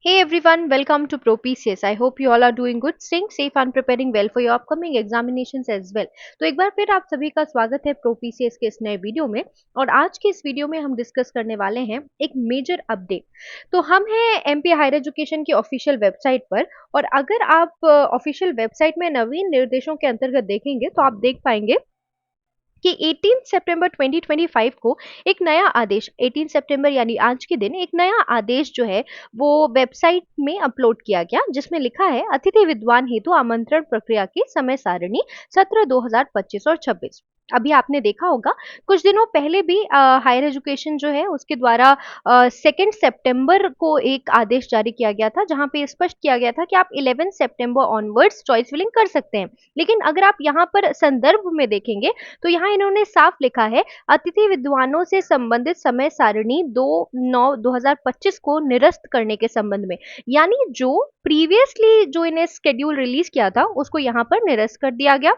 Hey everyone, welcome to ProPCS. I hope you all are doing good, staying safe and preparing well for your upcoming examinations as well. तो एक बार फिर आप सभी का स्वागत है ProPCS के इस नए वीडियो में। और आज के इस वीडियो में हम डिस्कस करने वाले हैं एक मेजर अपडेट। तो हम हैं एमपी हायर एजुकेशन की ऑफिशियल वेबसाइट पर। और अगर आप ऑफिशियल वेबसाइट में नवीन निर्देशों के अंतर्गत देखेंगे तो आप देख पाएंगे कि 18 सितंबर 2025 को एक नया आदेश 18 सितंबर यानी आज के दिन एक नया आदेश जो है वो वेबसाइट में अपलोड किया गया, जिसमें लिखा है अतिथि विद्वान हेतु आमंत्रण प्रक्रिया की समय सारणी सत्र 2025 और 26। अभी आपने देखा होगा कुछ दिनों पहले भी हायर एजुकेशन जो है उसके द्वारा 2 सितंबर को एक आदेश जारी किया गया था, जहां पे स्पष्ट किया गया था कि आप 11 सितंबर ऑनवर्ड्स चॉइस फिलिंग कर सकते हैं। लेकिन अगर आप यहाँ पर संदर्भ में देखेंगे तो यहाँ इन्होंने साफ लिखा है अतिथि विद्वानों से संबंधित समय सारणी 2/9/2025 को निरस्त करने के संबंध में, यानी जो प्रीवियसली जो इन्हें शेड्यूल रिलीज किया था उसको यहाँ पर निरस्त कर दिया गया।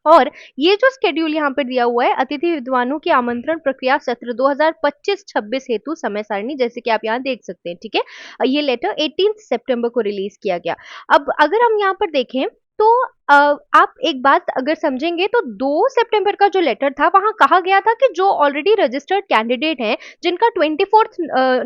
और ये जो शेड्यूल यहाँ पर दिया हुआ है अतिथि विद्वानों की आमंत्रण प्रक्रिया सत्र 2025-26 हेतु समय सारणी, जैसे कि आप यहाँ देख सकते हैं, ठीक है। ये लेटर 18 सितंबर को रिलीज किया गया। अब अगर हम यहाँ पर देखें तो आप एक बात अगर समझेंगे तो 2 सितंबर का जो लेटर था वहां कहा गया था कि जो ऑलरेडी रजिस्टर्ड कैंडिडेट हैं, जिनका 24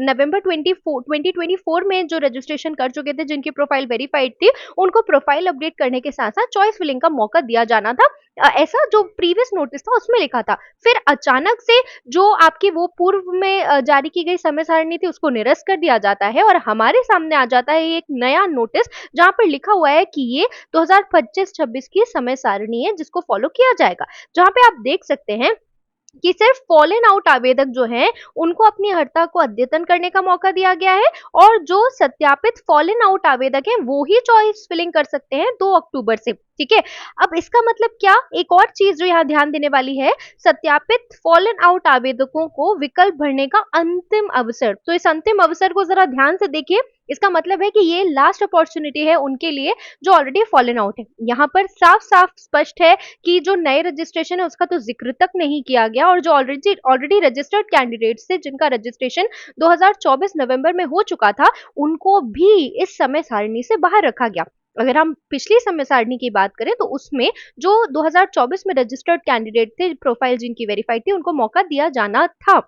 नवंबर 2024 में जो रजिस्ट्रेशन कर चुके थे, जिनकी प्रोफाइल वेरीफाइड थी, उनको प्रोफाइल अपडेट करने के साथ साथ चॉइस फिलिंग का मौका दिया जाना था। ऐसा जो प्रीवियस नोटिस था उसमें लिखा था। फिर अचानक से जो आपकी वो पूर्व में जारी की गई समय सारणी थी उसको निरस्त कर दिया जाता है और हमारे सामने आ जाता है एक नया नोटिस जहां पर लिखा हुआ है कि ये 2025-26 की समय सारणी है जिसको फॉलो किया जाएगा। जहां पे आप देख सकते हैं कि सिर्फ फॉलन आउट आवेदक जो हैं उनको अपनी अर्हता को अद्यतन करने का मौका दिया गया है, और जो सत्यापित फॉलन आउट आवेदक हैं वो ही चॉइस फिलिंग कर सकते हैं 2 अक्टूबर से, ठीक है। अब इसका मतलब क्या, एक और चीज जो यहाँ ध्यान देने वाली है, सत्यापित फॉलन आउट आवेदकों को विकल्प भरने का अंतिम अवसर। तो इस अंतिम अवसर को जरा ध्यान से देखिए। इसका मतलब है कि ये लास्ट अपॉर्चुनिटी है उनके लिए जो ऑलरेडी फॉलन आउट है। यहाँ पर साफ साफ स्पष्ट है कि जो नए रजिस्ट्रेशन है उसका तो जिक्र तक नहीं किया गया, और जो ऑलरेडी ऑलरेडी रजिस्टर्ड कैंडिडेट्स थे जिनका रजिस्ट्रेशन 2024 नवंबर में हो चुका था, उनको भी इस समय सारणी से बाहर रखा गया। अगर हम पिछली समय सारणी की बात करें तो उसमें जो 2024 में रजिस्टर्ड कैंडिडेट थे, प्रोफाइल जिनकी वेरीफाइड थी, उनको मौका दिया जाना था,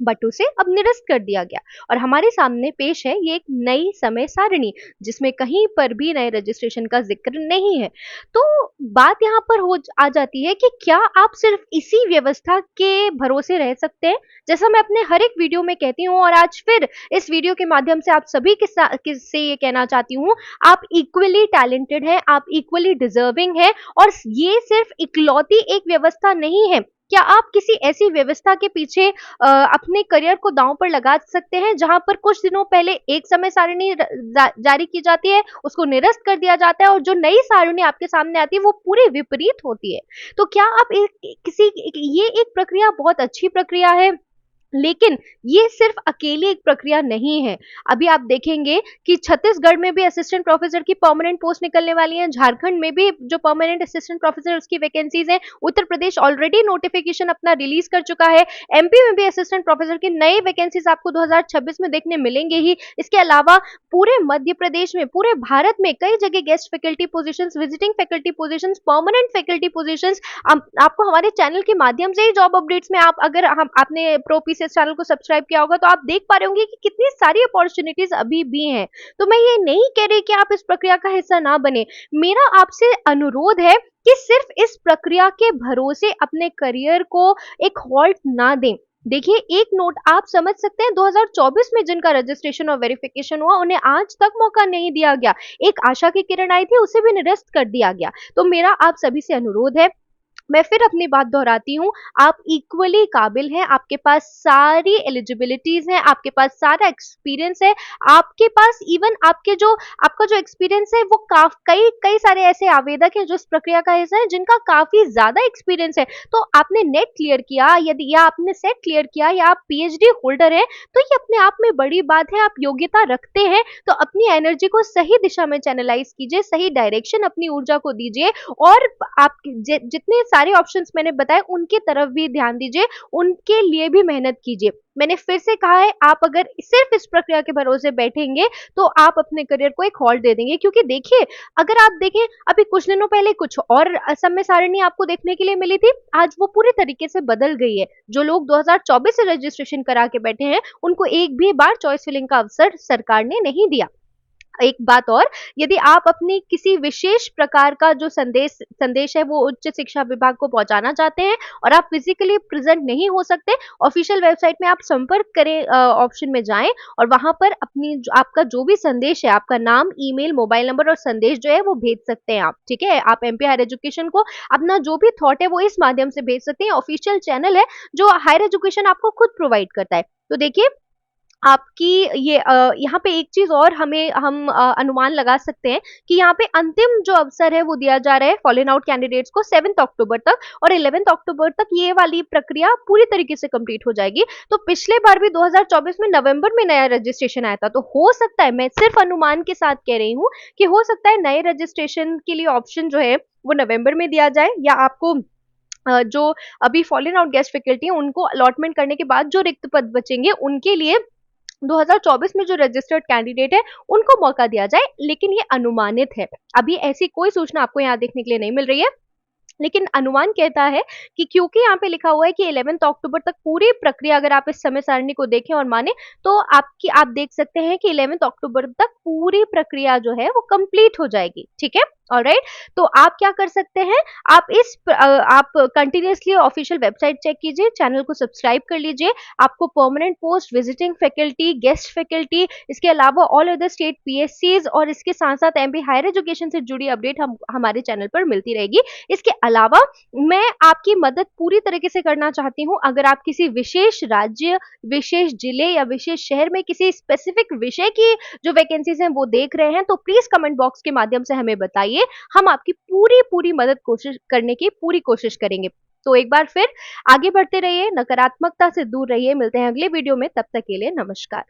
बट उसे अब निरस्त कर दिया गया। और हमारे सामने पेश है ये एक नई समय सारणी जिसमें कहीं पर भी नए रजिस्ट्रेशन का जिक्र नहीं है। तो बात यहाँ पर हो आ जाती है कि क्या आप सिर्फ इसी व्यवस्था के भरोसे रह सकते हैं, जैसा मैं अपने हर एक वीडियो में कहती हूँ, और आज फिर इस वीडियो के माध्यम से आप सभी से ये कहना चाहती हूँ, आप इक्वली टैलेंटेड हैं, आप इक्वली डिजर्विंग हैं, और ये सिर्फ इकलौती एक व्यवस्था नहीं है। क्या आप किसी ऐसी व्यवस्था के पीछे अपने करियर को दांव पर लगा सकते हैं जहां पर कुछ दिनों पहले एक समय सारणी जारी की जाती है, उसको निरस्त कर दिया जाता है, और जो नई सारणी आपके सामने आती है वो पूरी विपरीत होती है। तो क्या आप ये एक प्रक्रिया बहुत अच्छी प्रक्रिया है, लेकिन ये सिर्फ अकेली एक प्रक्रिया नहीं है। अभी आप देखेंगे कि छत्तीसगढ़ में भी असिस्टेंट प्रोफेसर की परमानेंट पोस्ट निकलने वाली है, झारखंड में भी जो परमानेंट असिस्टेंट प्रोफेसर उसकी वैकेंसीज हैं, उत्तर प्रदेश ऑलरेडी नोटिफिकेशन अपना रिलीज कर चुका है, एमपी में भी असिस्टेंट प्रोफेसर की नई वैकेंसीज आपको 2026 में देखने मिलेंगे ही। इसके अलावा पूरे मध्य प्रदेश में, पूरे भारत में कई जगह guest faculty position, visiting faculty position, permanent faculty position आपको हमारे चैनल के माध्यम से ही जॉब अपडेट्स में, आप अगर आपने प्रोपीसीएस चैनल को सब्सक्राइब किया होगा तो आप देख पा रहे होंगे कि कितनी सारी अपॉर्चुनिटीज अभी भी हैं। तो मैं ये नहीं कह रही कि आप इस प्रक्रिया का हिस्सा ना बने, मेरा आपसे अनुरोध है कि सिर्फ इस प्रक्रिया के भरोसे अपने करियर को एक हॉल्ट ना दें। देखिए, एक नोट आप समझ सकते हैं, 2024 में जिनका रजिस्ट्रेशन और वेरिफिकेशन हुआ उन्हें आज तक मौका नहीं दिया गया। एक आशा की किरण आई थी, उसे भी निरस्त कर दिया गया। तो मेरा आप सभी से अनुरोध है, मैं फिर अपनी बात दोहराती हूँ, आप इक्वली काबिल हैं, आपके पास सारी एलिजिबिलिटीज हैं, आपके पास सारा एक्सपीरियंस है, आपके पास इवन आपका जो एक्सपीरियंस है वो कई सारे ऐसे आवेदक हैं जो इस प्रक्रिया का हिस्सा है जिनका काफी ज्यादा एक्सपीरियंस है। तो आपने नेट क्लियर किया, यदि या आपने सेट क्लियर किया, या आप पीएचडी होल्डर हैं, तो ये अपने आप में बड़ी बात है। आप योग्यता रखते हैं तो अपनी एनर्जी को सही दिशा में चैनलाइज कीजिए, सही डायरेक्शन अपनी ऊर्जा को दीजिए, और आप जितने सारे ऑप्शंस मैंने बताए उनकी तरफ भी ध्यान दीजिए, उनके लिए भी मेहनत कीजिए। मैंने फिर से कहा है, आप अगर सिर्फ इस प्रक्रिया के भरोसे बैठेंगे तो आप अपने करियर को एक हॉल्ट दे देंगे, क्योंकि देखिए, अगर आप देखें, अभी कुछ दिनों पहले कुछ और समय सारणी आपको देखने के लिए मिली थी, आज वो पूरी तरीके से बदल गई है। जो लोग 2024 से रजिस्ट्रेशन करा के बैठे हैं, उनको एक भी बार चॉइस फिलिंग का अवसर सरकार ने नहीं दिया। एक बात और, यदि आप अपनी किसी विशेष प्रकार का जो संदेश है वो उच्च शिक्षा विभाग को पहुंचाना चाहते हैं और आप फिजिकली प्रेजेंट नहीं हो सकते, ऑफिशियल वेबसाइट में आप संपर्क करें ऑप्शन में जाएं और वहां पर आपका जो भी संदेश है, आपका नाम, ईमेल, मोबाइल नंबर और संदेश जो है वो भेज सकते हैं आप। ठीक है, आप एमपी हायर एजुकेशन को अपना जो भी थॉट है वो इस माध्यम से भेज सकते हैं। ऑफिशियल चैनल है जो हायर एजुकेशन आपको खुद प्रोवाइड करता है। तो देखिए, आपकी ये यहाँ पे एक चीज और हम अनुमान लगा सकते हैं कि यहाँ पे अंतिम जो अवसर है वो दिया जा रहा है फॉलन आउट कैंडिडेट्स को 7 अक्टूबर तक, और 11 अक्टूबर तक ये वाली प्रक्रिया पूरी तरीके से कंप्लीट हो जाएगी। तो पिछले बार भी 2024 में नवंबर में नया रजिस्ट्रेशन आया था, तो हो सकता है, मैं सिर्फ अनुमान के साथ कह रही हूँ कि हो सकता है नए रजिस्ट्रेशन के लिए ऑप्शन जो है वो नवंबर में दिया जाए, या आपको जो अभी फॉलन आउट गेस्ट फैकल्टी है उनको अलॉटमेंट करने के बाद जो रिक्त पद बचेंगे उनके लिए 2024 में जो रजिस्टर्ड कैंडिडेट है उनको मौका दिया जाए। लेकिन ये अनुमानित है, अभी ऐसी कोई सूचना आपको यहाँ देखने के लिए नहीं मिल रही है। लेकिन अनुमान कहता है कि क्योंकि यहाँ पे लिखा हुआ है कि 11 अक्टूबर तक पूरी प्रक्रिया, अगर आप इस समय सारणी को देखें और माने, तो आप देख सकते हैं कि 11 अक्टूबर तक पूरी प्रक्रिया जो है वो कंप्लीट हो जाएगी। ठीक है, ऑलराइट। तो आप क्या कर सकते हैं, आप कंटिन्यूसली ऑफिशियल वेबसाइट चेक कीजिए, चैनल को सब्सक्राइब कर लीजिए। आपको permanent post, visiting faculty, guest faculty, इसके अलावा ऑल अदर स्टेट पीएससीज और इसके साथ साथ एमपी हायर एजुकेशन से जुड़ी अपडेट हमारे चैनल पर मिलती रहेगी। इसके अलावा मैं आपकी मदद पूरी तरीके से करना चाहती हूँ। अगर आप किसी विशेष राज्य, विशेष जिले या विशेष शहर में किसी स्पेसिफिक विषय की जो वैकेंसीज हैं वो देख रहे हैं, तो प्लीज कमेंट बॉक्स के माध्यम से हमें बताइए, हम आपकी पूरी मदद कोशिश करने की पूरी कोशिश करेंगे। तो एक बार फिर आगे बढ़ते रहिए, नकारात्मकता से दूर रहिए। मिलते हैं अगले वीडियो में, तब तक के लिए नमस्कार।